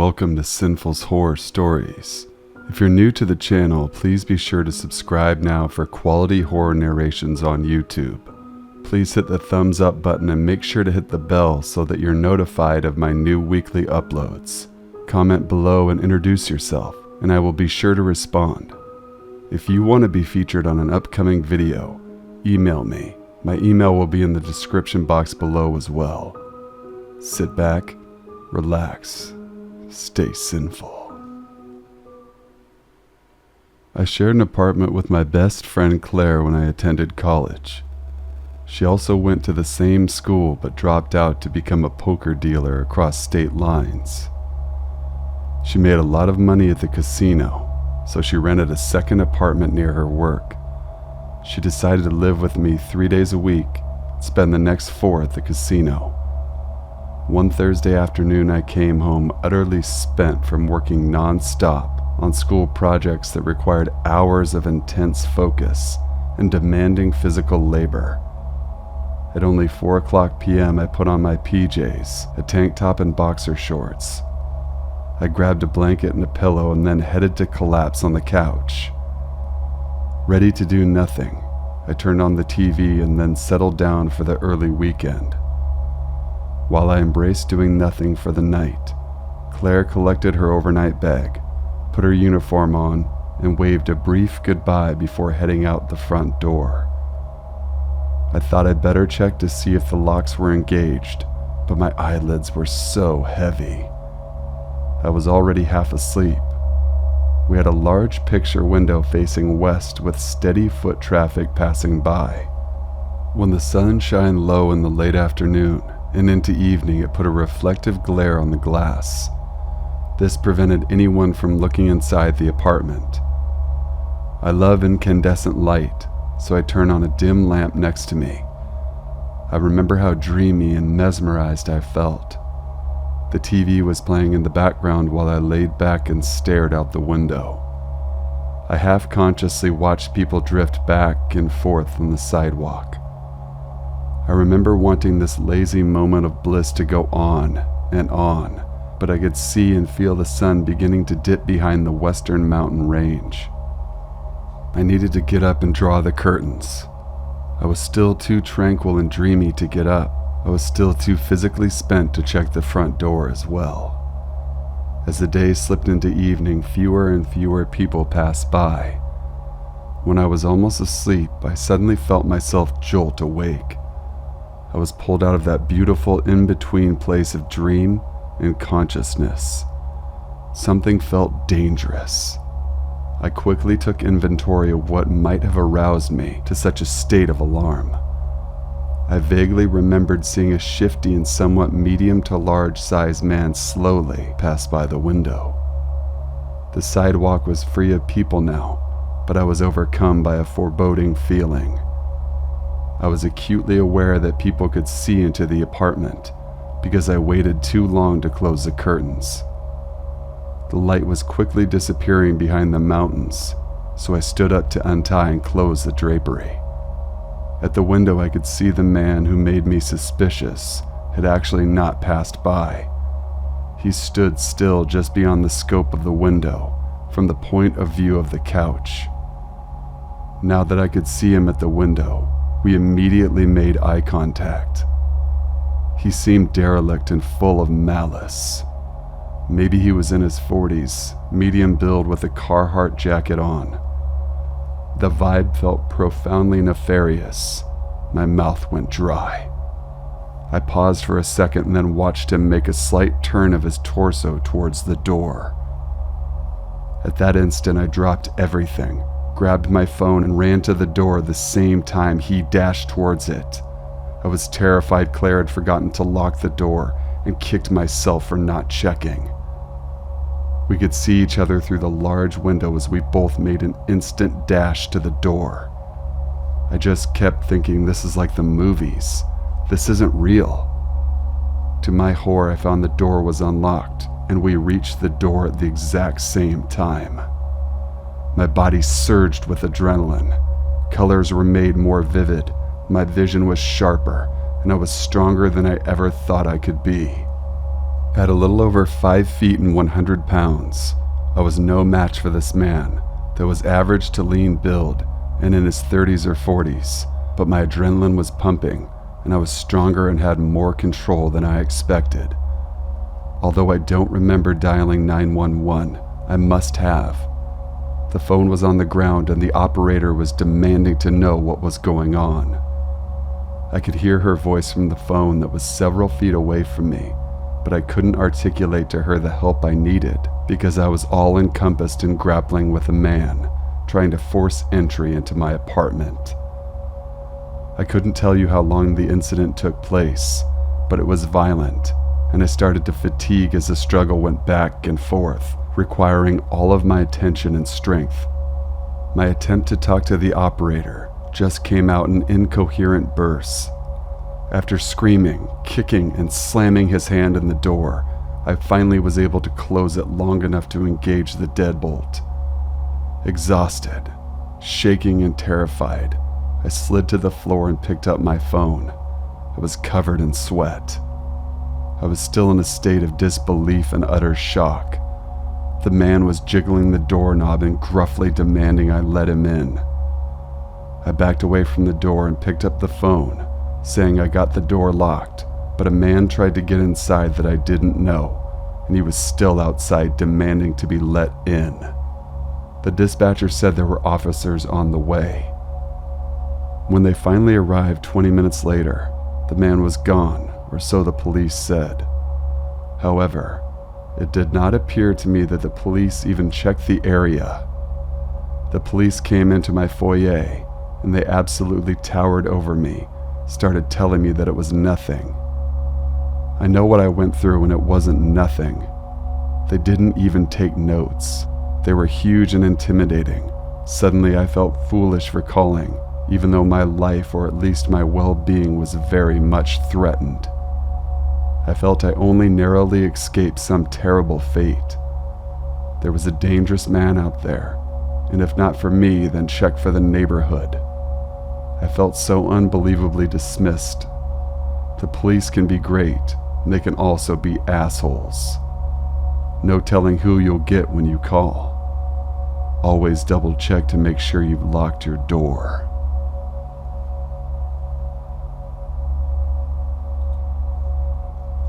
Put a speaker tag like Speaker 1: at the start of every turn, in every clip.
Speaker 1: welcome to Sinful's Horror Stories. If you're new to the channel, please be sure to subscribe now for quality horror narrations on YouTube. Please hit the thumbs up button and make sure to hit the bell so that you're notified of my new weekly uploads. Comment below and introduce yourself, and I will be sure to respond. If you want to be featured on an upcoming video, email me. My email will be in the description box below as well. Sit back, relax, stay sinful. I shared an apartment with my best friend Claire when I attended college. She also went to the same school but dropped out to become a poker dealer across state lines. She made a lot of money at the casino, so she rented a second apartment near her work. She decided to live with me 3 days a week, spend the next 4 at the casino. One Thursday afternoon, I came home utterly spent from working non-stop on school projects that required hours of intense focus and demanding physical labor. At only 4:00 p.m., I put on my PJs, a tank top and boxer shorts. I grabbed a blanket and a pillow and then headed to collapse on the couch. Ready to do nothing, I turned on the TV and then settled down for the early weekend. While I embraced doing nothing for the night, Claire collected her overnight bag, put her uniform on, and waved a brief goodbye before heading out the front door. I thought I'd better check to see if the locks were engaged, but my eyelids were so heavy. I was already half asleep. We had a large picture window facing west with steady foot traffic passing by. When the sun shined low in the late afternoon and into evening, it put a reflective glare on the glass. This prevented anyone from looking inside the apartment. I love incandescent light, so I turned on a dim lamp next to me. I remember how dreamy and mesmerized I felt. The TV was playing in the background while I laid back and stared out the window. I half-consciously watched people drift back and forth on the sidewalk. I remember wanting this lazy moment of bliss to go on, but I could see and feel the sun beginning to dip behind the western mountain range. I needed to get up and draw the curtains. I was still too tranquil and dreamy to get up. I was still too physically spent to check the front door as well. As the day slipped into evening, fewer and fewer people passed by. When I was almost asleep, I suddenly felt myself jolt awake. I was pulled out of that beautiful in-between place of dream and consciousness. Something felt dangerous. I quickly took inventory of what might have aroused me to such a state of alarm. I vaguely remembered seeing a shifty and somewhat medium to large-sized man slowly pass by the window. The sidewalk was free of people now, but I was overcome by a foreboding feeling. I was acutely aware that people could see into the apartment because I waited too long to close the curtains. The light was quickly disappearing behind the mountains, so I stood up to untie and close the drapery. At the window, I could see the man who made me suspicious had actually not passed by. He stood still just beyond the scope of the window, from the point of view of the couch. Now that I could see him at the window, we immediately made eye contact. He seemed derelict and full of malice. Maybe he was in his 40s, medium build with a Carhartt jacket on. The vibe felt profoundly nefarious. My mouth went dry. I paused for a second and then watched him make a slight turn of his torso towards the door. At that instant, I dropped everything, grabbed my phone, and ran to the door the same time he dashed towards it. I was terrified Claire had forgotten to lock the door and kicked myself for not checking. We could see each other through the large window as we both made an instant dash to the door. I just kept thinking, this is like the movies. This isn't real. To my horror, I found the door was unlocked, and we reached the door at the exact same time. My body surged with adrenaline. Colors were made more vivid, my vision was sharper, and I was stronger than I ever thought I could be. At a little over 5 feet and 100 pounds, I was no match for this man that was average to lean build and in his 30s or 40s, but my adrenaline was pumping and I was stronger and had more control than I expected. Although I don't remember dialing 911, I must have. The phone was on the ground and the operator was demanding to know what was going on. I could hear her voice from the phone that was several feet away from me, but I couldn't articulate to her the help I needed because I was all encompassed in grappling with a man trying to force entry into my apartment. I couldn't tell you how long the incident took place, but it was violent, and I started to fatigue as the struggle went back and forth, requiring all of my attention and strength. My attempt to talk to the operator just came out in incoherent bursts. After screaming, kicking, and slamming his hand in the door, I finally was able to close it long enough to engage the deadbolt. Exhausted, shaking, and terrified, I slid to the floor and picked up my phone. I was covered in sweat. I was still in a state of disbelief and utter shock. The man was jiggling the doorknob and gruffly demanding I let him in. I backed away from the door and picked up the phone, saying I got the door locked, but a man tried to get inside that I didn't know, and he was still outside demanding to be let in. The dispatcher said there were officers on the way. When they finally arrived 20 minutes later, the man was gone, or so the police said. However, it did not appear to me that the police even checked the area. The police came into my foyer, and they absolutely towered over me, started telling me that it was nothing. I know what I went through and it wasn't nothing. They didn't even take notes. They were huge and intimidating. Suddenly I felt foolish for calling, even though my life or at least my well-being was very much threatened. I felt I only narrowly escaped some terrible fate. There was a dangerous man out there, and if not for me, then check for the neighborhood. I felt so unbelievably dismissed. The police can be great, and they can also be assholes. No telling who you'll get when you call. Always double check to make sure you've locked your door.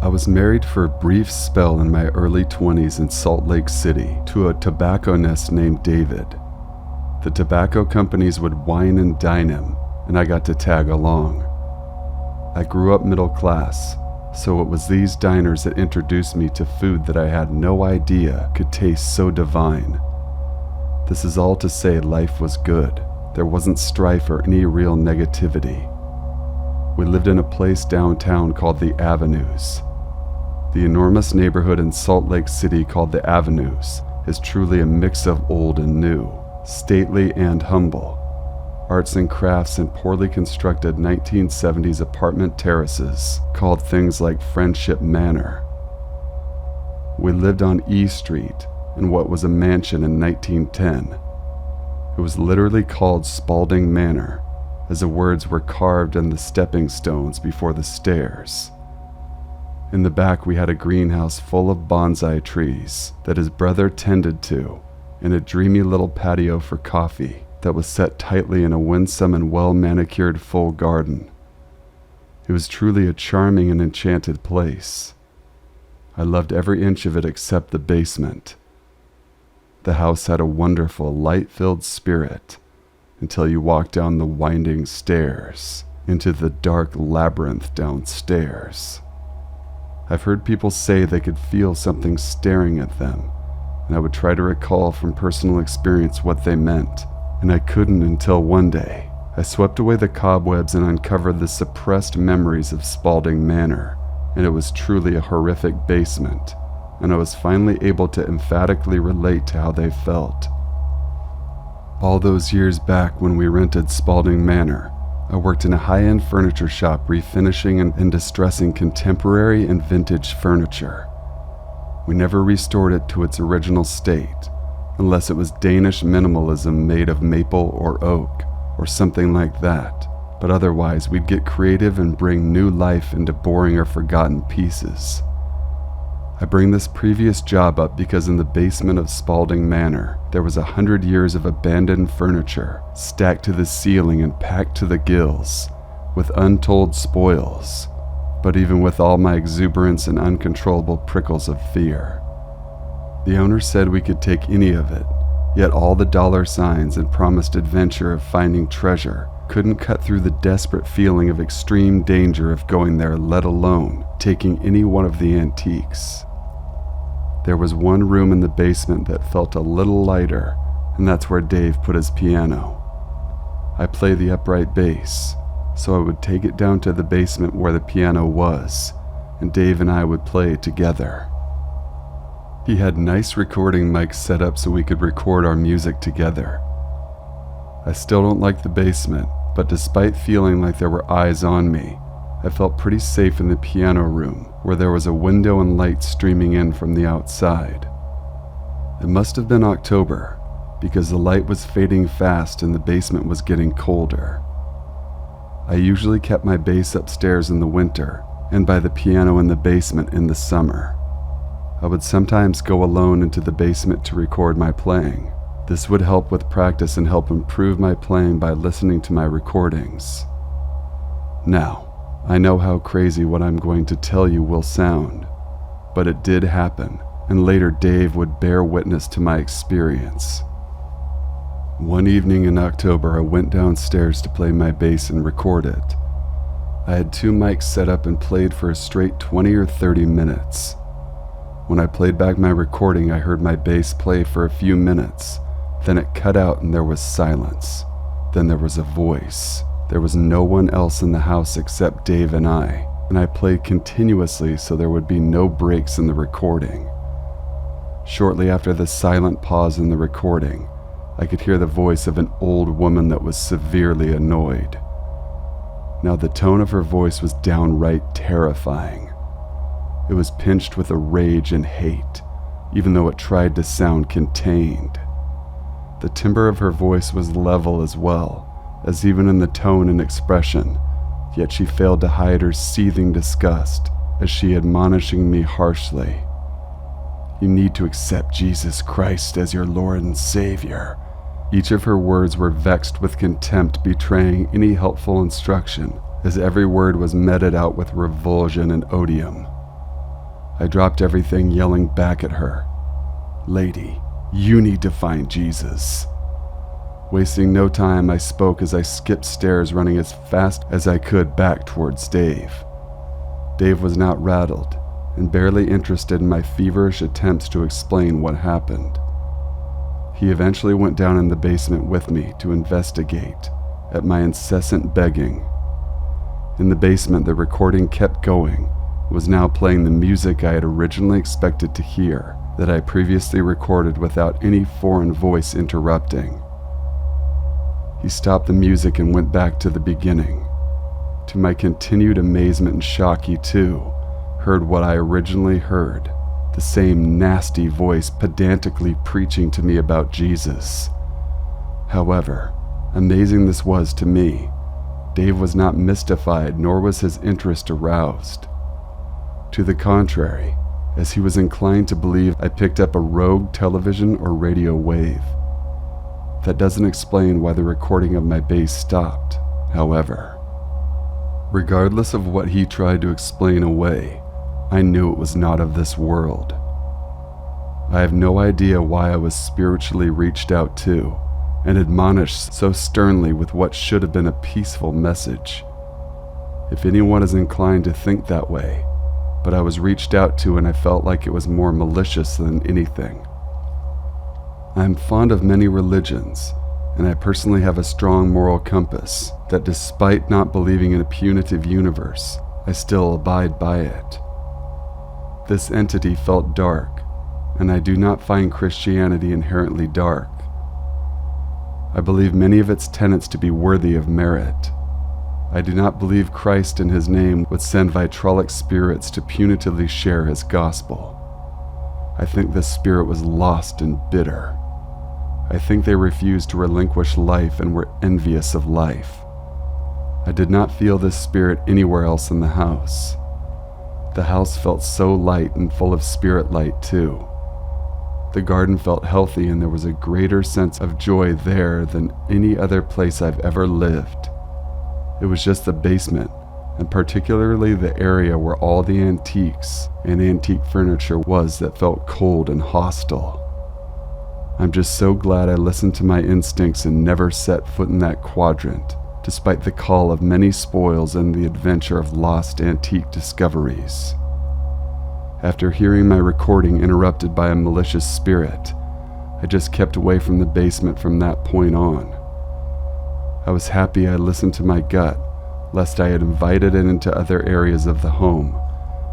Speaker 1: I was married for a brief spell in my early 20s in Salt Lake City to a tobacconist named David. The tobacco companies would wine and dine him, and I got to tag along. I grew up middle class, so it was these diners that introduced me to food that I had no idea could taste so divine. This is all to say life was good. There wasn't strife or any real negativity. We lived in a place downtown called the Avenues. The enormous neighborhood in Salt Lake City called the Avenues is truly a mix of old and new, stately and humble. Arts and crafts and poorly constructed 1970s apartment terraces called things like Friendship Manor. We lived on E Street in what was a mansion in 1910. It was literally called Spalding Manor, as the words were carved in the stepping stones before the stairs. In the back we had a greenhouse full of bonsai trees that his brother tended to, and a dreamy little patio for coffee that was set tightly in a winsome and well-manicured full garden. It was truly a charming and enchanted place. I loved every inch of it except the basement. The house had a wonderful, light-filled spirit until you walked down the winding stairs into the dark labyrinth downstairs. I've heard people say they could feel something staring at them, and I would try to recall from personal experience what they meant, and I couldn't until one day I swept away the cobwebs and uncovered the suppressed memories of Spalding Manor, and it was truly a horrific basement, and I was finally able to emphatically relate to how they felt. All those years back when we rented Spalding Manor, I worked in a high-end furniture shop refinishing and distressing contemporary and vintage furniture. We never restored it to its original state, unless it was Danish minimalism made of maple or oak, or something like that, but otherwise we'd get creative and bring new life into boring or forgotten pieces. I bring this previous job up because in the basement of Spalding Manor, there was 100 years of abandoned furniture stacked to the ceiling and packed to the gills with untold spoils, but even with all my exuberance and uncontrollable prickles of fear. The owner said we could take any of it, yet all the dollar signs and promised adventure of finding treasure couldn't cut through the desperate feeling of extreme danger of going there, let alone taking any one of the antiques. There was one room in the basement that felt a little lighter, and that's where Dave put his piano. I play the upright bass, so I would take it down to the basement where the piano was, and Dave and I would play together. He had nice recording mics set up so we could record our music together. I still don't like the basement, but despite feeling like there were eyes on me, I felt pretty safe in the piano room where there was a window and light streaming in from the outside. It must have been October because the light was fading fast and the basement was getting colder. I usually kept my bass upstairs in the winter and by the piano in the basement in the summer. I would sometimes go alone into the basement to record my playing. This would help with practice and help improve my playing by listening to my recordings. Now, I know how crazy what I'm going to tell you will sound, but it did happen, and later Dave would bear witness to my experience. One evening in October, I went downstairs to play my bass and record it. I had 2 mics set up and played for a straight 20 or 30 minutes. When I played back my recording, I heard my bass play for a few minutes. Then it cut out and there was silence. Then there was a voice. There was no one else in the house except Dave and I played continuously so there would be no breaks in the recording. Shortly after the silent pause in the recording, I could hear the voice of an old woman that was severely annoyed. Now the tone of her voice was downright terrifying. It was pinched with a rage and hate, even though it tried to sound contained. The timbre of her voice was level as well, as even in the tone and expression, yet she failed to hide her seething disgust as she admonishing me harshly. You need to accept Jesus Christ as your Lord and Savior. Each of her words were vexed with contempt, betraying any helpful instruction, as every word was meted out with revulsion and odium. I dropped everything, yelling back at her, "Lady, you need to find Jesus." Wasting no time, I spoke as I skipped stairs, running as fast as I could back towards Dave. Dave was not rattled, and barely interested in my feverish attempts to explain what happened. He eventually went down in the basement with me to investigate, at my incessant begging. In the basement, the recording kept going, was now playing the music I had originally expected to hear, that I previously recorded without any foreign voice interrupting. He stopped the music and went back to the beginning. To my continued amazement and shock, he too heard what I originally heard, the same nasty voice pedantically preaching to me about Jesus. However, amazing this was to me, Dave was not mystified, nor was his interest aroused. To the contrary, as he was inclined to believe I picked up a rogue television or radio wave. That doesn't explain why the recording of my bass stopped, however. Regardless of what he tried to explain away, I knew it was not of this world. I have no idea why I was spiritually reached out to and admonished so sternly with what should have been a peaceful message. If anyone is inclined to think that way, but I was reached out to and I felt like it was more malicious than anything. I am fond of many religions, and I personally have a strong moral compass that despite not believing in a punitive universe, I still abide by it. This entity felt dark, and I do not find Christianity inherently dark. I believe many of its tenets to be worthy of merit. I do not believe Christ in his name would send vitrolic spirits to punitively share his gospel. I think this spirit was lost and bitter. I think they refused to relinquish life and were envious of life. I did not feel this spirit anywhere else in the house. The house felt so light and full of spirit light too. The garden felt healthy and there was a greater sense of joy there than any other place I've ever lived. It was just the basement, and particularly the area where all the antiques and antique furniture was that felt cold and hostile. I'm just so glad I listened to my instincts and never set foot in that quadrant, despite the call of many spoils and the adventure of lost antique discoveries. After hearing my recording interrupted by a malicious spirit, I just kept away from the basement from that point on. I was happy I listened to my gut, lest I had invited it into other areas of the home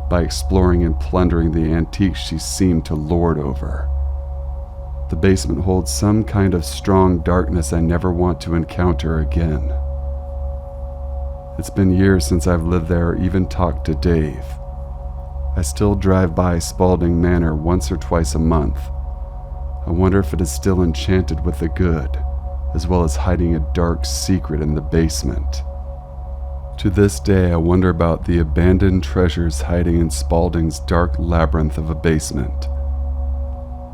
Speaker 1: by exploring and plundering the antiques she seemed to lord over. The basement holds some kind of strong darkness I never want to encounter again. It's been years since I've lived there or even talked to Dave. I still drive by Spalding Manor once or twice a month. I wonder if it is still enchanted with the good, as well as hiding a dark secret in the basement. To this day, I wonder about the abandoned treasures hiding in Spalding's dark labyrinth of a basement.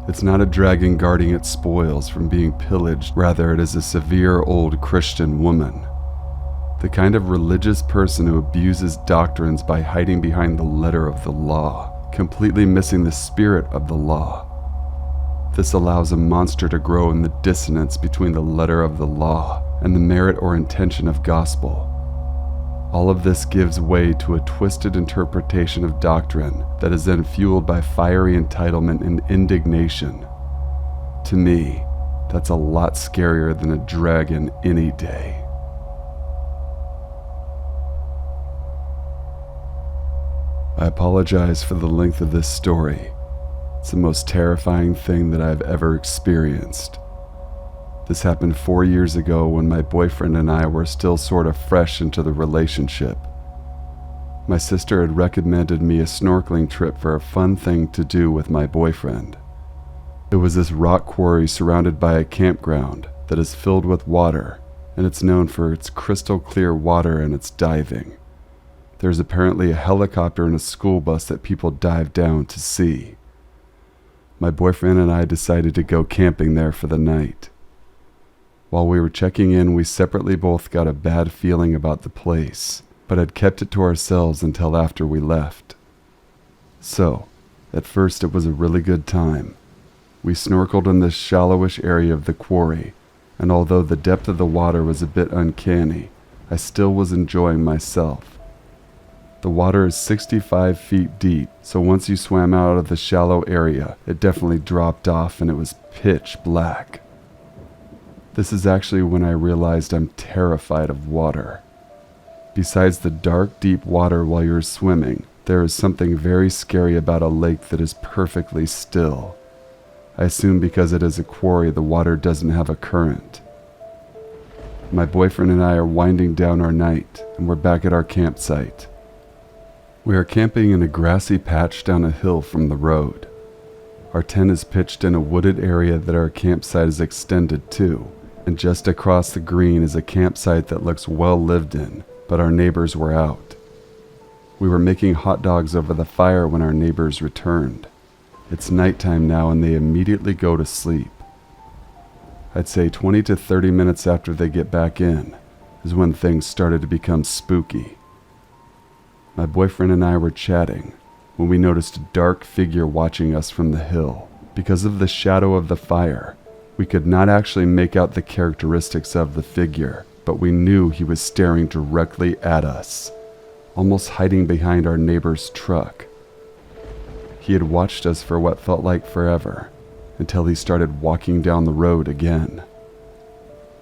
Speaker 1: It's not a dragon guarding its spoils from being pillaged, rather it is a severe old Christian woman. The kind of religious person who abuses doctrines by hiding behind the letter of the law, completely missing the spirit of the law. This allows a monster to grow in the dissonance between the letter of the law and the merit or intention of gospel. All of this gives way to a twisted interpretation of doctrine that is then fueled by fiery entitlement and indignation. To me, that's a lot scarier than a dragon any day. I apologize for the length of this story. It's the most terrifying thing that I've ever experienced. This happened 4 years ago when my boyfriend and I were still sort of fresh into the relationship. My sister had recommended me a snorkeling trip for a fun thing to do with my boyfriend. It was this rock quarry surrounded by a campground that is filled with water, and it's known for its crystal clear water and its diving. There's apparently a helicopter and a school bus that people dive down to see. My boyfriend and I decided to go camping there for the night. While we were checking in, we separately both got a bad feeling about the place, but had kept it to ourselves until after we left. So, at first it was a really good time. We snorkeled in this shallowish area of the quarry, and although the depth of the water was a bit uncanny, I still was enjoying myself. The water is 65 feet deep, so once you swam out of the shallow area, it definitely dropped off and it was pitch black. This is actually when I realized I'm terrified of water. Besides the dark, deep water while you're swimming, there is something very scary about a lake that is perfectly still. I assume because it is a quarry, the water doesn't have a current. My boyfriend and I are winding down our night, and we're back at our campsite. We are camping in a grassy patch down a hill from the road. Our tent is pitched in a wooded area that our campsite is extended to, and just across the green is a campsite that looks well lived in, but our neighbors were out. We were making hot dogs over the fire when our neighbors returned. It's nighttime now and they immediately go to sleep. I'd say 20 to 30 minutes after they get back in is when things started to become spooky. My boyfriend and I were chatting when we noticed a dark figure watching us from the hill. Because of the shadow of the fire, we could not actually make out the characteristics of the figure, but we knew he was staring directly at us, almost hiding behind our neighbor's truck. He had watched us for what felt like forever, until he started walking down the road again.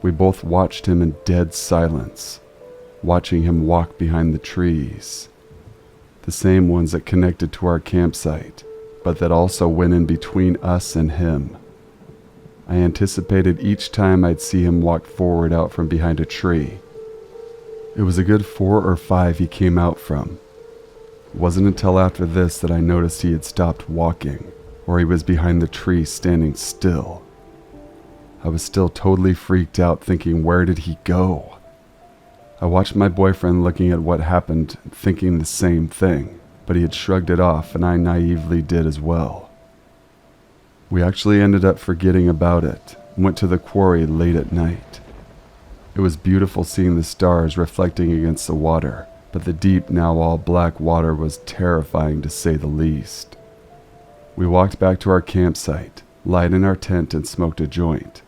Speaker 1: We both watched him in dead silence, watching him walk behind the trees. The same ones that connected to our campsite, but that also went in between us and him. I anticipated each time I'd see him walk forward out from behind a tree. It was a good 4 or 5 he came out from. It wasn't until after this that I noticed he had stopped walking, or he was behind the tree standing still. I was still totally freaked out, thinking, where did he go? I watched my boyfriend looking at what happened, thinking the same thing. but he had shrugged it off, and I naively did as well. We actually ended up forgetting about it and went to the quarry late at night. It was beautiful seeing the stars reflecting against the water, but the deep, now all black water was terrifying to say the least. We walked back to our campsite, lied in our tent, and smoked a joint.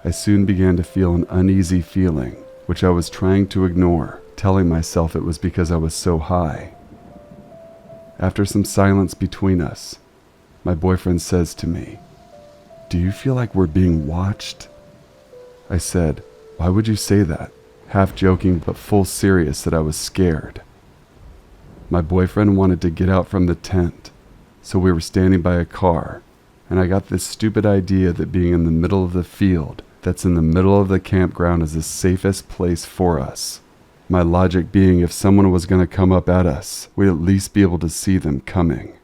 Speaker 1: I soon began to feel an uneasy feeling, which I was trying to ignore, telling myself it was because I was so high. After some silence between us, my boyfriend says to me, "Do you feel like we're being watched?" I said, "Why would you say that?" half joking but full serious that I was scared. My boyfriend wanted to get out from the tent, so we were standing by a car, and I got this stupid idea that being in the middle of the field that's in the middle of the campground is the safest place for us. My logic being if someone was going to come up at us, we'd at least be able to see them coming.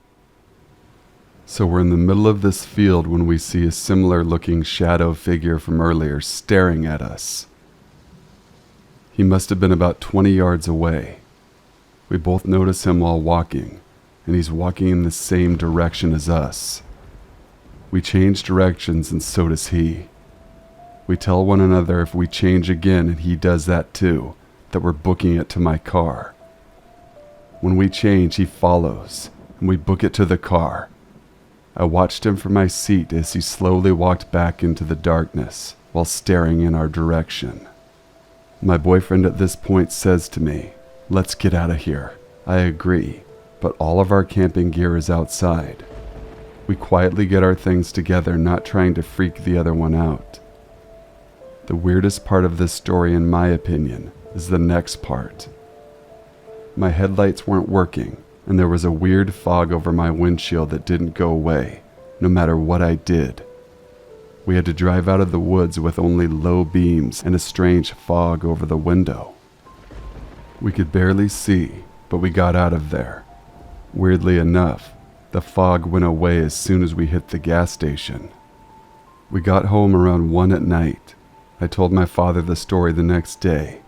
Speaker 1: So we're in the middle of this field when we see a similar looking shadow figure from earlier staring at us. He must have been about 20 yards away. We both notice him while walking, and he's walking in the same direction as us. We change directions, and so does he. We tell one another if we change again and he does that too, that we're booking it to my car. When we change, he follows, and we book it to the car. I watched him from my seat as he slowly walked back into the darkness while staring in our direction. My boyfriend at this point says to me, "Let's get out of here." I agree, but all of our camping gear is outside. We quietly get our things together, not trying to freak the other one out. The weirdest part of this story, in my opinion, is the next part. My headlights weren't working, and there was a weird fog over my windshield that didn't go away, no matter what I did. We had to drive out of the woods with only low beams and a strange fog over the window. We could barely see, but we got out of there. Weirdly enough, the fog went away as soon as we hit the gas station. We got home around 1 at night. I told my father the story the next day,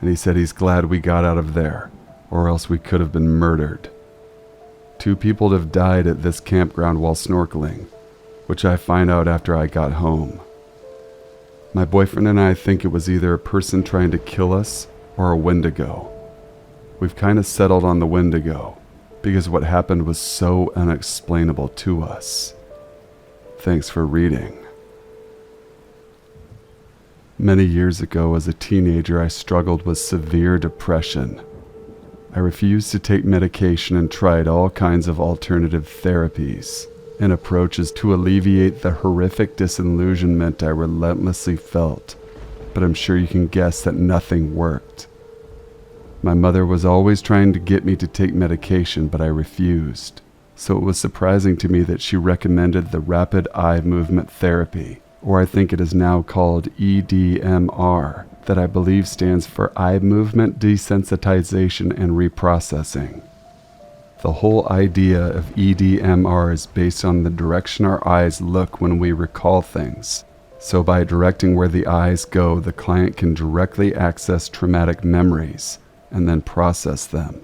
Speaker 1: and he said he's glad we got out of there, or else we could have been murdered. 2 people have died at this campground while snorkeling, which I find out after I got home. My boyfriend and I think it was either a person trying to kill us or a Wendigo. We've kind of settled on the Wendigo, because what happened was so unexplainable to us. Thanks for reading. Many years ago, as a teenager, I struggled with severe depression. I refused to take medication and tried all kinds of alternative therapies and approaches to alleviate the horrific disillusionment I relentlessly felt, but I'm sure you can guess that nothing worked. My mother was always trying to get me to take medication, but I refused, so it was surprising to me that she recommended the rapid eye movement therapy, or I think it is now called EDMR, that I believe stands for eye movement desensitization and reprocessing. The whole idea of EDMR is based on the direction our eyes look when we recall things. So by directing where the eyes go, the client can directly access traumatic memories and then process them.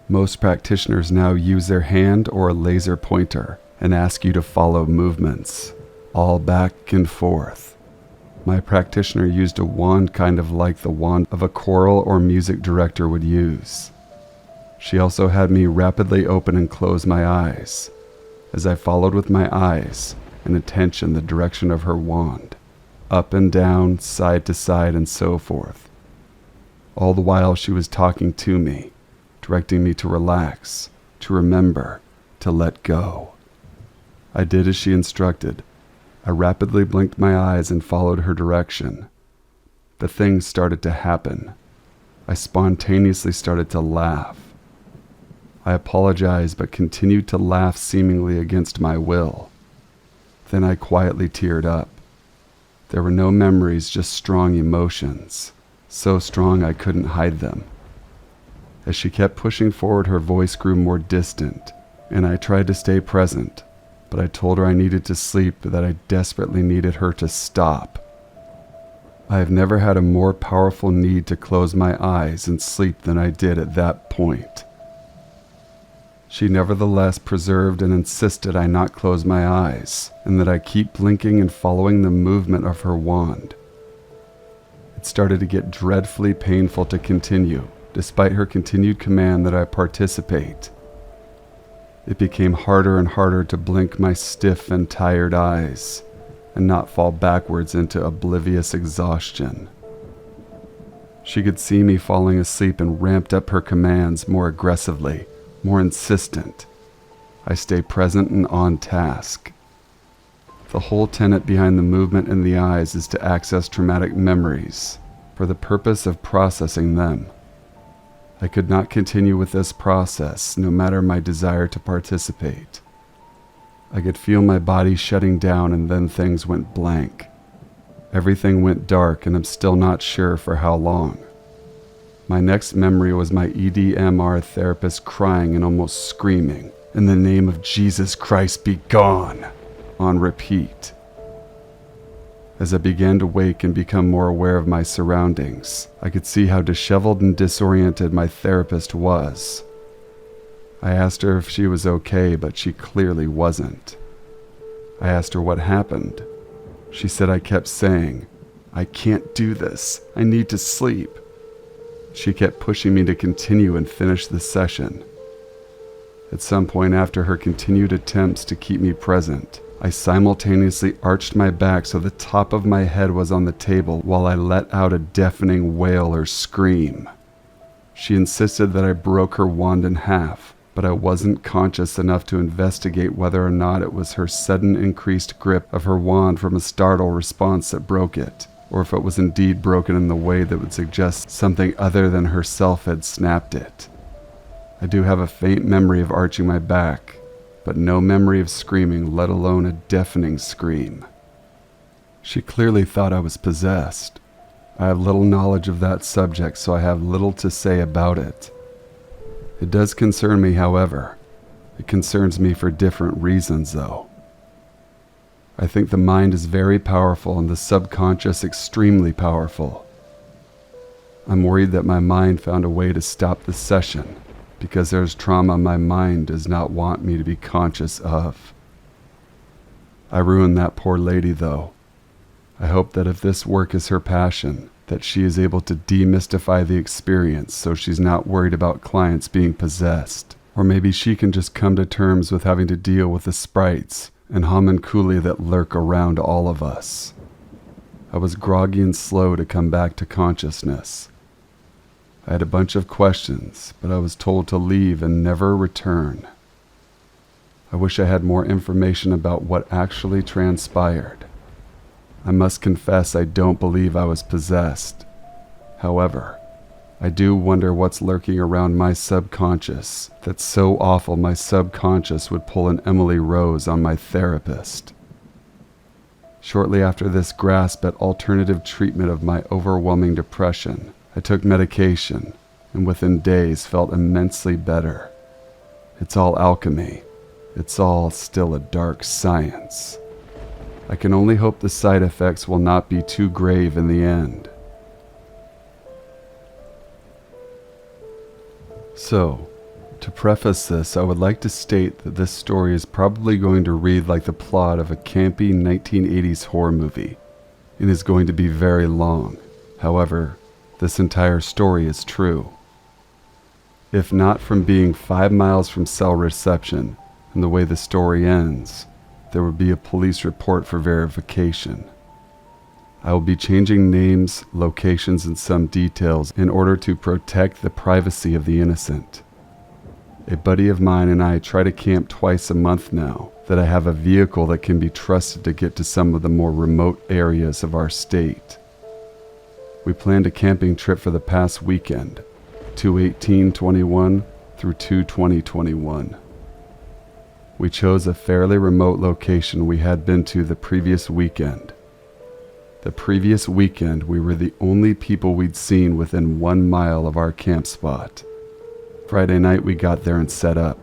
Speaker 1: Most practitioners now use their hand or a laser pointer and ask you to follow movements, all back and forth. My practitioner used a wand kind of like the wand of a choral or music director would use. She also had me rapidly open and close my eyes, as I followed with my eyes and attention the direction of her wand, up and down, side to side, and so forth. All the while she was talking to me, directing me to relax, to remember, to let go. I did as she instructed. I rapidly blinked my eyes and followed her direction. The things started to happen. I spontaneously started to laugh. I apologized but continued to laugh seemingly against my will. Then I quietly teared up. There were no memories, just strong emotions. So strong I couldn't hide them. As she kept pushing forward, her voice grew more distant, and I tried to stay present, but I told her I needed to sleep, that I desperately needed her to stop. I have never had a more powerful need to close my eyes and sleep than I did at that point. She nevertheless preserved and insisted I not close my eyes, and that I keep blinking and following the movement of her wand. It started to get dreadfully painful to continue, despite her continued command that I participate. It became harder and harder to blink my stiff and tired eyes, and not fall backwards into oblivious exhaustion. She could see me falling asleep and ramped up her commands more aggressively, more insistent. I stay present and on task. The whole tenet behind the movement in the eyes is to access traumatic memories for the purpose of processing them. I could not continue with this process, no matter my desire to participate. I could feel my body shutting down, and then things went blank. Everything went dark, and I'm still not sure for how long. My next memory was my EDMR therapist crying and almost screaming, "In the name of Jesus Christ, be gone!" on repeat. As I began to wake and become more aware of my surroundings, I could see how disheveled and disoriented my therapist was. I asked her if she was okay, but she clearly wasn't. I asked her what happened. She said I kept saying, "I can't do this. I need to sleep." She kept pushing me to continue and finish the session. At some point after her continued attempts to keep me present, I simultaneously arched my back so the top of my head was on the table while I let out a deafening wail or scream. She insisted that I broke her wand in half, but I wasn't conscious enough to investigate whether or not it was her sudden increased grip of her wand from a startle response that broke it, or if it was indeed broken in the way that would suggest something other than herself had snapped it. I do have a faint memory of arching my back, but no memory of screaming, let alone a deafening scream. She clearly thought I was possessed. I have little knowledge of that subject, so I have little to say about it. It does concern me, however. It concerns me for different reasons, though. I think the mind is very powerful and the subconscious extremely powerful. I'm worried that my mind found a way to stop the session, because there's trauma my mind does not want me to be conscious of. I ruined that poor lady, though. I hope that if this work is her passion, that she is able to demystify the experience so she's not worried about clients being possessed. Or maybe she can just come to terms with having to deal with the sprites and homunculi that lurk around all of us. I was groggy and slow to come back to consciousness. I had a bunch of questions, but I was told to leave and never return. I wish I had more information about what actually transpired. I must confess I don't believe I was possessed. However, I do wonder what's lurking around my subconscious that's so awful my subconscious would pull an Emily Rose on my therapist. Shortly after this grasp at alternative treatment of my overwhelming depression, I took medication, and within days felt immensely better. It's all alchemy. It's all still a dark science. I can only hope the side effects will not be too grave in the end. So, to preface this, I would like to state that this story is probably going to read like the plot of a campy 1980s horror movie, and is going to be very long. However, this entire story is true. If not from being 5 miles from cell reception and the way the story ends, there would be a police report for verification. I will be changing names, locations, and some details in order to protect the privacy of the innocent. A buddy of mine and I try to camp twice a month now that I have a vehicle that can be trusted to get to some of the more remote areas of our state. We planned a camping trip for the past weekend, 2/18/21 through 2/20/21. We chose a fairly remote location we had been to the previous weekend. The previous weekend, we were the only people we'd seen within 1 mile of our camp spot. Friday night, we got there and set up.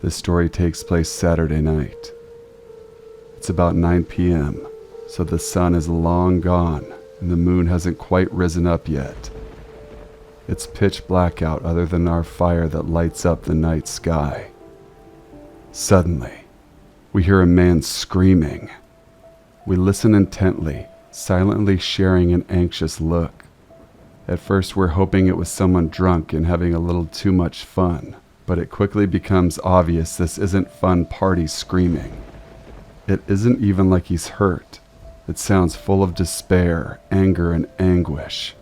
Speaker 1: This story takes place Saturday night. It's about 9 p.m., so the sun is long gone and the moon hasn't quite risen up yet. It's pitch black out other than our fire that lights up the night sky. Suddenly, we hear a man screaming. We listen intently, silently sharing an anxious look. At first, we're hoping it was someone drunk and having a little too much fun, but it quickly becomes obvious this isn't fun party screaming. It isn't even like he's hurt. It sounds full of despair, anger, and anguish.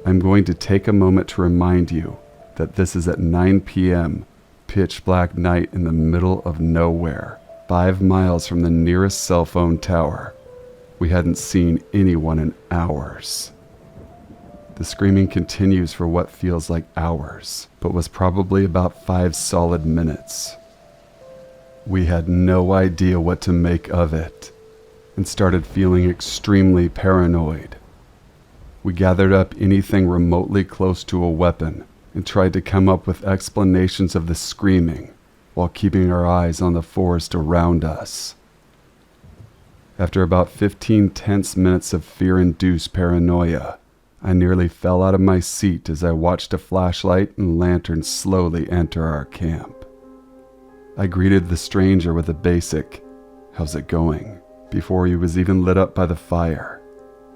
Speaker 1: I'm going to take a moment to remind you that this is at 9 p.m., pitch black night in the middle of nowhere, 5 miles from the nearest cell phone tower. We hadn't seen anyone in hours. The screaming continues for what feels like hours, but was probably about 5 solid minutes. We had no idea what to make of it, and started feeling extremely paranoid. We gathered up anything remotely close to a weapon and tried to come up with explanations of the screaming while keeping our eyes on the forest around us. After about 15 tense minutes of fear-induced paranoia, I nearly fell out of my seat as I watched a flashlight and lantern slowly enter our camp. I greeted the stranger with a basic, "How's it going?" before he was even lit up by the fire.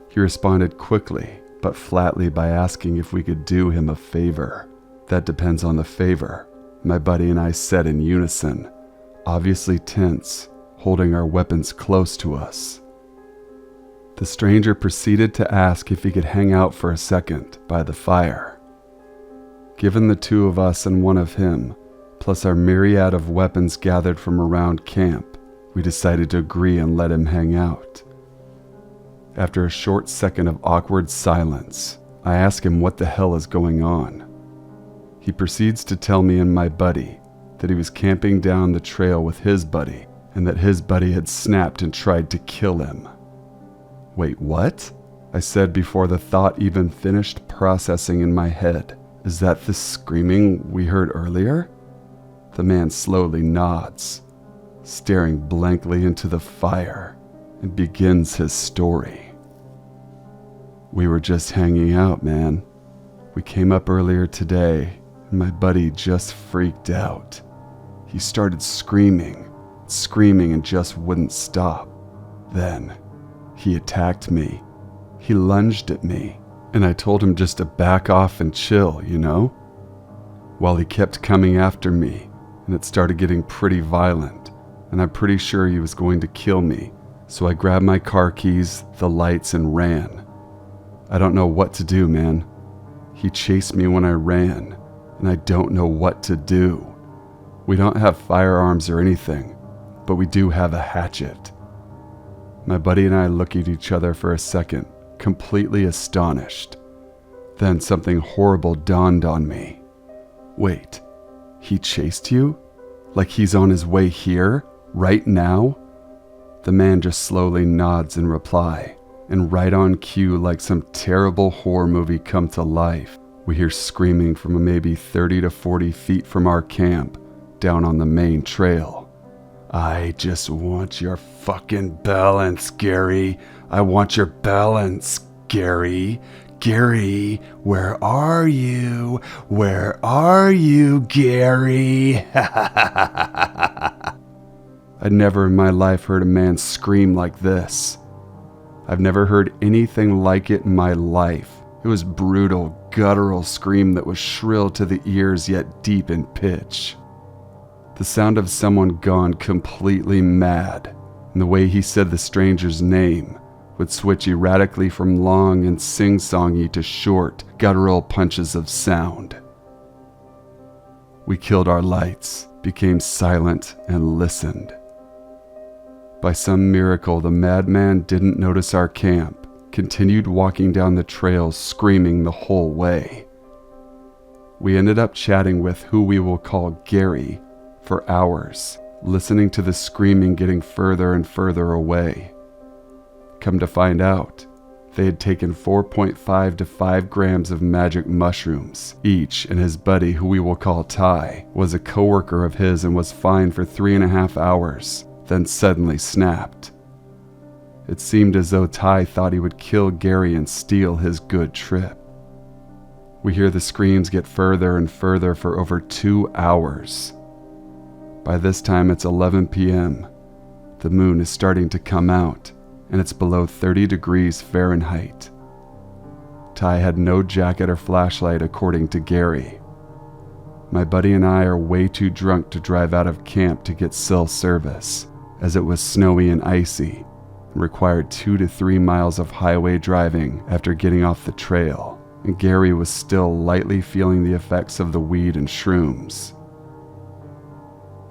Speaker 1: He responded quickly, but flatly by asking if we could do him a favor. "That depends on the favor," my buddy and I said in unison, obviously tense, holding our weapons close to us. The stranger proceeded to ask if he could hang out for a second by the fire. Given the 2 of us and 1 of him, plus our myriad of weapons gathered from around camp, we decided to agree and let him hang out. After a short second of awkward silence, I ask him what the hell is going on. He proceeds to tell me and my buddy that he was camping down the trail with his buddy and that his buddy had snapped and tried to kill him. "Wait, what?" I said before the thought even finished processing in my head. "Is that the screaming we heard earlier?" The man slowly nods, staring blankly into the fire, and begins his story. "We were just hanging out, man. We came up earlier today, and my buddy just freaked out. He started screaming, and just wouldn't stop. Then, he attacked me. He lunged at me, and I told him just to back off and chill, you know? Well, he kept coming after me, and it started getting pretty violent, and I'm pretty sure he was going to kill me, so I grabbed my car keys, the lights, and ran. I don't know what to do, man. He chased me when I ran, and I don't know what to do. We don't have firearms or anything, but we do have a hatchet." My buddy and I look at each other for a second, completely astonished. Then something horrible dawned on me. "Wait, he chased you? Like he's on his way here, right now?" The man just slowly nods in reply, and right on cue, like some terrible horror movie come to life, we hear screaming from maybe 30 to 40 feet from our camp, down on the main trail. "I just want your fucking balance, Gary. I want your balance, Gary. Gary, where are you? Where are you, Gary?" I'd never in my life heard a man scream like this. I've never heard anything like it in my life. It was brutal, guttural scream that was shrill to the ears yet deep in pitch. The sound of someone gone completely mad, and the way he said the stranger's name would switch erratically from long and sing-songy to short, guttural punches of sound. We killed our lights, became silent, and listened. By some miracle, the madman didn't notice our camp, continued walking down the trail screaming the whole way. We ended up chatting with who we will call Gary for hours, listening to the screaming getting further and further away. Come to find out, they had taken 4.5 to 5 grams of magic mushrooms each, and his buddy, who we will call Ty, was a coworker of his and was fine for 3.5 hours, then suddenly snapped. It seemed as though Ty thought he would kill Gary and steal his good trip. We hear the screams get further and further for over 2 hours. By this time it's 11 p.m. The moon is starting to come out, and it's below 30 degrees Fahrenheit. Ty had no jacket or flashlight according to Gary. My buddy and I are way too drunk to drive out of camp to get cell service, as it was snowy and icy, and required 2 to 3 miles of highway driving after getting off the trail, and Gary was still lightly feeling the effects of the weed and shrooms.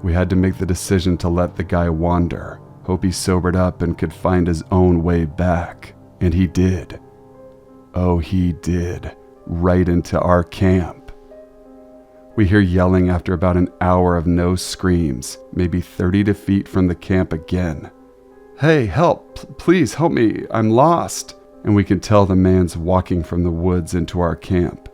Speaker 1: We had to make the decision to let the guy wander, hope he sobered up and could find his own way back, and he did. Oh, he did, right into our camp. We hear yelling after about an hour of no screams, maybe 30 feet from the camp again. "Hey, help, please help me, I'm lost." And we can tell the man's walking from the woods into our camp.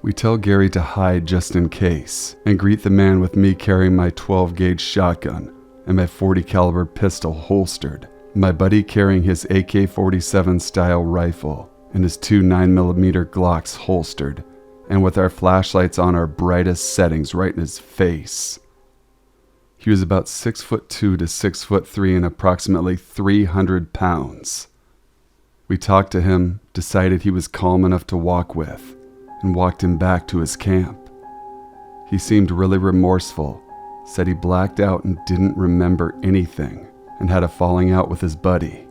Speaker 1: We tell Gary to hide just in case, and greet the man with me carrying my 12-gauge shotgun and my .40 caliber pistol holstered, my buddy carrying his AK-47 style rifle and his 2 9mm Glocks holstered, and with our flashlights on our brightest settings right in his face. He was about 6'2" to 6'3" and approximately 300 pounds. We talked to him, decided he was calm enough to walk with, and walked him back to his camp. He seemed really remorseful, said he blacked out and didn't remember anything, and had a falling out with his buddy.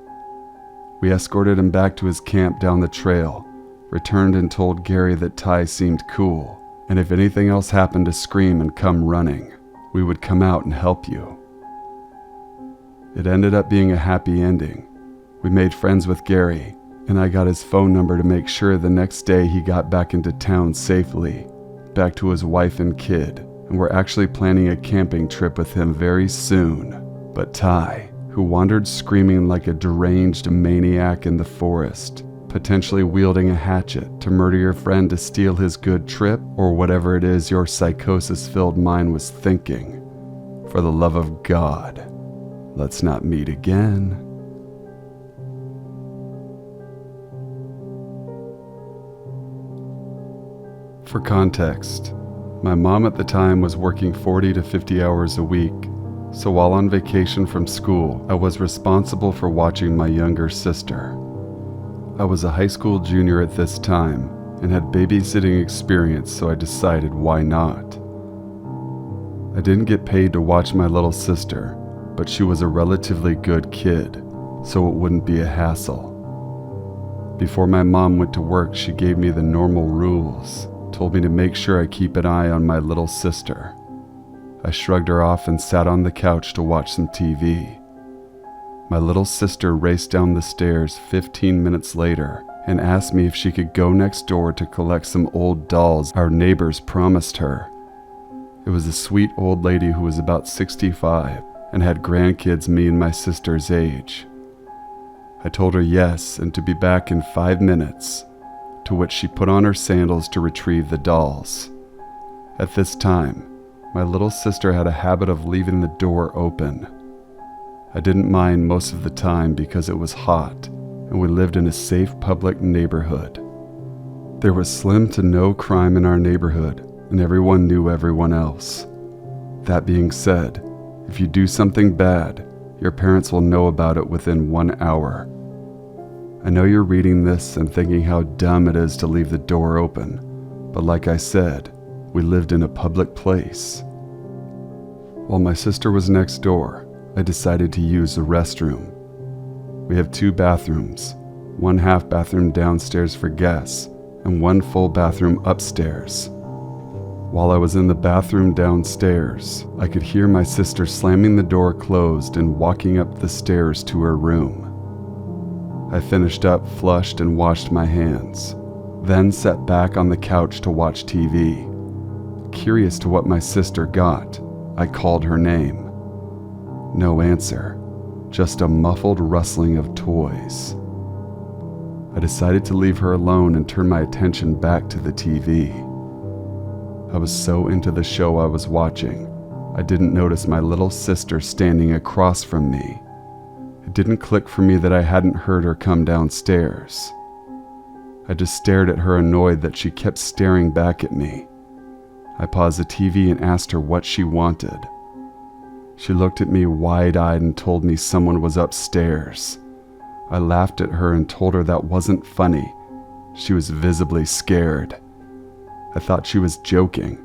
Speaker 1: We escorted him back to his camp down the trail, returned and told Gary that Ty seemed cool, and if anything else happened to scream and come running, we would come out and help you. It ended up being a happy ending. We made friends with Gary, and I got his phone number to make sure the next day he got back into town safely, back to his wife and kid, and we're actually planning a camping trip with him very soon. But Ty, who wandered screaming like a deranged maniac in the forest, potentially wielding a hatchet to murder your friend to steal his good trip, or whatever it is your psychosis-filled mind was thinking, for the love of God, let's not meet again. For context, my mom at the time was working 40 to 50 hours a week, so while on vacation from school, I was responsible for watching my younger sister. I was a high school junior at this time and had babysitting experience, so I decided why not. I didn't get paid to watch my little sister, but she was a relatively good kid, so it wouldn't be a hassle. Before my mom went to work, she gave me the normal rules, told me to make sure I keep an eye on my little sister. I shrugged her off and sat on the couch to watch some TV. My little sister raced down the stairs 15 minutes later and asked me if she could go next door to collect some old dolls our neighbors promised her. It was a sweet old lady who was about 65 and had grandkids me and my sister's age. I told her yes and to be back in 5 minutes, to which she put on her sandals to retrieve the dolls. At this time, my little sister had a habit of leaving the door open. I didn't mind most of the time because it was hot and we lived in a safe public neighborhood. There was slim to no crime in our neighborhood and everyone knew everyone else. That being said, if you do something bad, your parents will know about it within 1 hour. I know you're reading this and thinking how dumb it is to leave the door open, but like I said, we lived in a public place. While my sister was next door, I decided to use the restroom. We have 2 bathrooms, 1 half bathroom downstairs for guests, and 1 full bathroom upstairs. While I was in the bathroom downstairs, I could hear my sister slamming the door closed and walking up the stairs to her room. I finished up, flushed, and washed my hands, then sat back on the couch to watch TV. Curious to what my sister got, I called her name. No answer, just a muffled rustling of toys. I decided to leave her alone and turn my attention back to the TV. I was so into the show I was watching, I didn't notice my little sister standing across from me. It didn't click for me that I hadn't heard her come downstairs. I just stared at her, annoyed that she kept staring back at me. I paused the TV and asked her what she wanted. She looked at me wide-eyed and told me someone was upstairs. I laughed at her and told her that wasn't funny. She was visibly scared. I thought she was joking.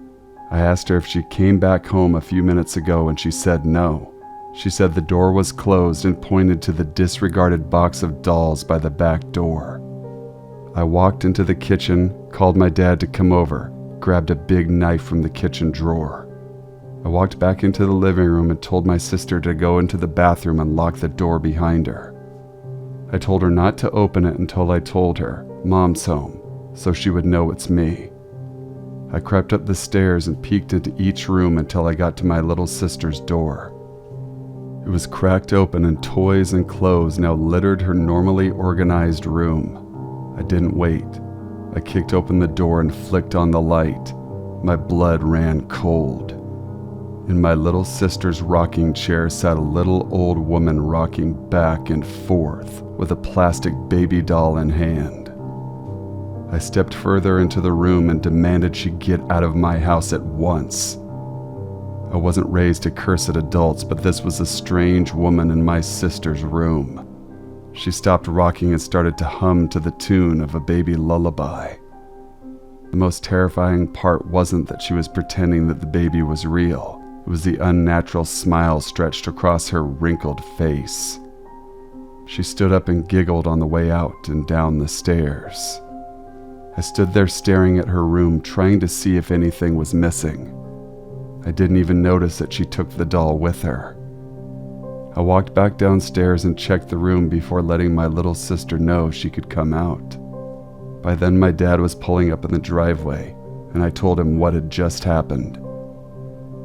Speaker 1: I asked her if she came back home a few minutes ago and she said no. She said the door was closed and pointed to the disregarded box of dolls by the back door. I walked into the kitchen, called my dad to come over, grabbed a big knife from the kitchen drawer. I walked back into the living room and told my sister to go into the bathroom and lock the door behind her. I told her not to open it until I told her, "Mom's home," so she would know it's me. I crept up the stairs and peeked into each room until I got to my little sister's door. It was cracked open and toys and clothes now littered her normally organized room. I didn't wait. I kicked open the door and flicked on the light. My blood ran cold. In my little sister's rocking chair sat a little old woman rocking back and forth with a plastic baby doll in hand. I stepped further into the room and demanded she get out of my house at once. I wasn't raised to curse at adults, but this was a strange woman in my sister's room. She stopped rocking and started to hum to the tune of a baby lullaby. The most terrifying part wasn't that she was pretending that the baby was real. It was the unnatural smile stretched across her wrinkled face. She stood up and giggled on the way out and down the stairs. I stood there staring at her room, trying to see if anything was missing. I didn't even notice that she took the doll with her. I walked back downstairs and checked the room before letting my little sister know she could come out. By then my dad was pulling up in the driveway, and I told him what had just happened.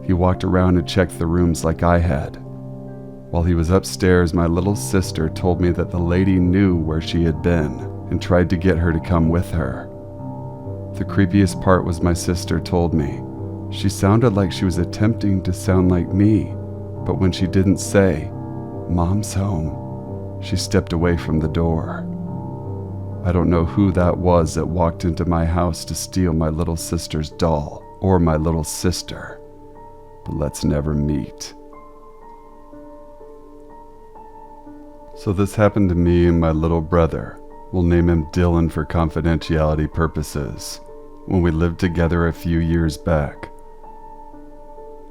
Speaker 1: He walked around and checked the rooms like I had. While he was upstairs, my little sister told me that the lady knew where she had been and tried to get her to come with her. The creepiest part was my sister told me she sounded like she was attempting to sound like me, but when she didn't say, "Mom's home," she stepped away from the door. I don't know who that was that walked into my house to steal my little sister's doll or my little sister, but let's never meet. So this happened to me and my little brother, we'll name him Dylan for confidentiality purposes, when we lived together a few years back.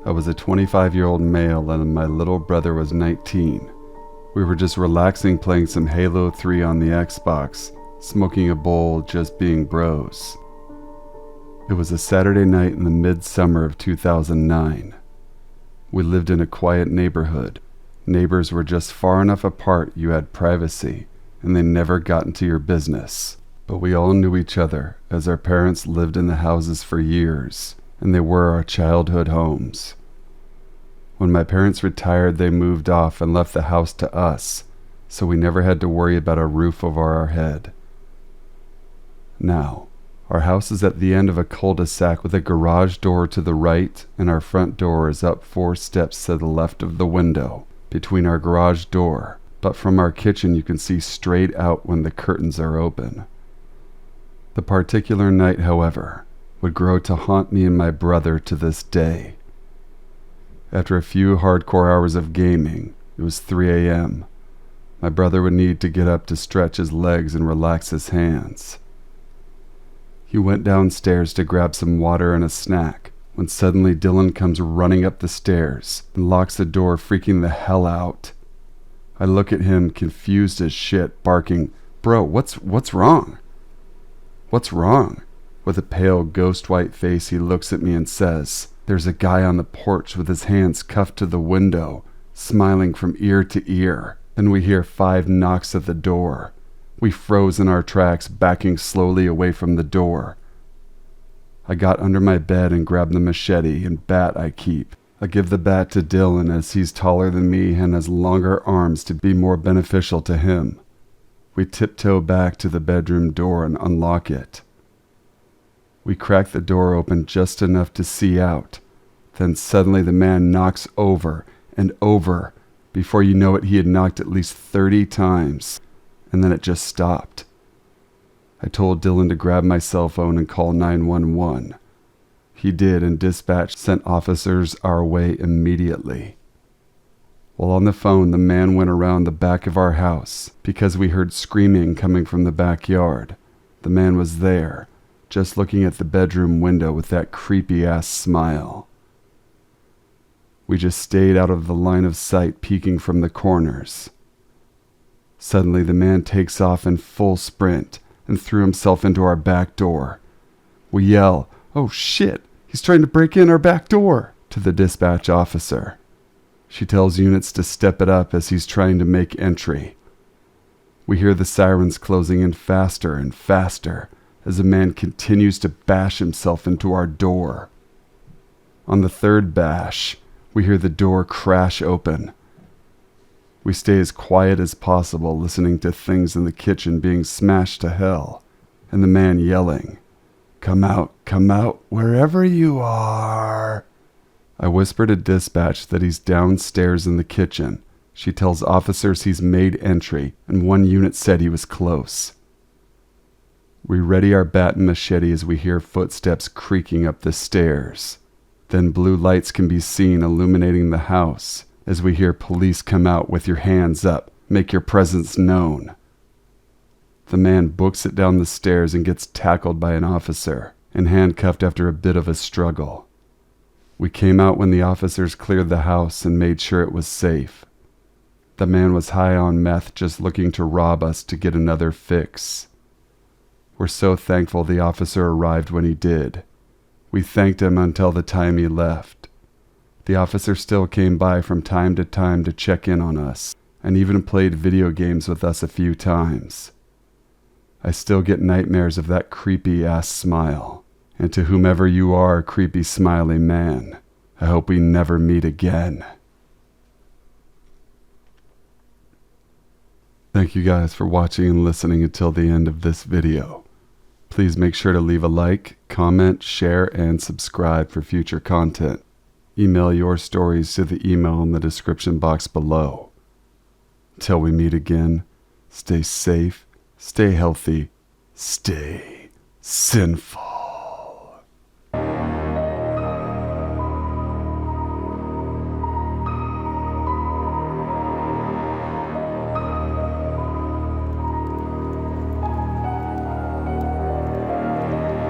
Speaker 1: I was a 25-year-old male and my little brother was 19. We were just relaxing playing some Halo 3 on the Xbox, smoking a bowl, just being bros. It was a Saturday night in the midsummer of 2009. We lived in a quiet neighborhood. Neighbors were just far enough apart you had privacy, and they never got into your business. But we all knew each other, as our parents lived in the houses for years, and they were our childhood homes. When my parents retired, they moved off and left the house to us, so we never had to worry about a roof over our head. Now, our house is at the end of a cul-de-sac with a garage door to the right, and our front door is up 4 steps to the left of the window, between our garage door, but from our kitchen you can see straight out when the curtains are open. The particular night, however, would grow to haunt me and my brother to this day. After a few hardcore hours of gaming, it was 3 a.m. My brother would need to get up to stretch his legs and relax his hands. He went downstairs to grab some water and a snack, when suddenly Dylan comes running up the stairs and locks the door, freaking the hell out. I look at him, confused as shit, barking, "Bro, what's wrong? What's wrong?" With a pale, ghost-white face, he looks at me and says, "There's a guy on the porch with his hands cuffed to the window, smiling from ear to ear." Then we hear 5 knocks at the door. We froze in our tracks, backing slowly away from the door. I got under my bed and grabbed the machete and bat I keep. I give the bat to Dylan as he's taller than me and has longer arms to be more beneficial to him. We tiptoe back to the bedroom door and unlock it. We crack the door open just enough to see out. Then suddenly the man knocks over and over. Before you know it, he had knocked at least 30 times, and then it just stopped. I told Dylan to grab my cell phone and call 911. He did, and dispatch sent officers our way immediately. While on the phone, the man went around the back of our house because we heard screaming coming from the backyard. The man was there, just looking at the bedroom window with that creepy-ass smile. We just stayed out of the line of sight, peeking from the corners. Suddenly, the man takes off in full sprint and threw himself into our back door. We yell, "Oh shit, he's trying to break in our back door," to the dispatch officer. She tells units to step it up as he's trying to make entry. We hear the sirens closing in faster and faster as the man continues to bash himself into our door. On the third bash, we hear the door crash open. We stay as quiet as possible, listening to things in the kitchen being smashed to hell, and the man yelling, come out, wherever you are." I whisper to dispatch that he's downstairs in the kitchen. She tells officers he's made entry, and one unit said he was close. We ready our bat and machete as we hear footsteps creaking up the stairs. Then blue lights can be seen illuminating the house as we hear police come out with your hands up, make your presence known. The man books it down the stairs and gets tackled by an officer and handcuffed after a bit of a struggle. We came out when the officers cleared the house and made sure it was safe. The man was high on meth, just looking to rob us to get another fix. We're so thankful the officer arrived when he did. We thanked him until the time he left. The officer still came by from time to time to check in on us, and even played video games with us a few times. I still get nightmares of that creepy-ass smile. And to whomever you are, creepy smiley man, I hope we never meet again. Thank you guys for watching and listening until the end of this video. Please make sure to leave a like, comment, share, and subscribe for future content. Email your stories to the email in the description box below. Till we meet again, stay safe, stay healthy, stay sinful.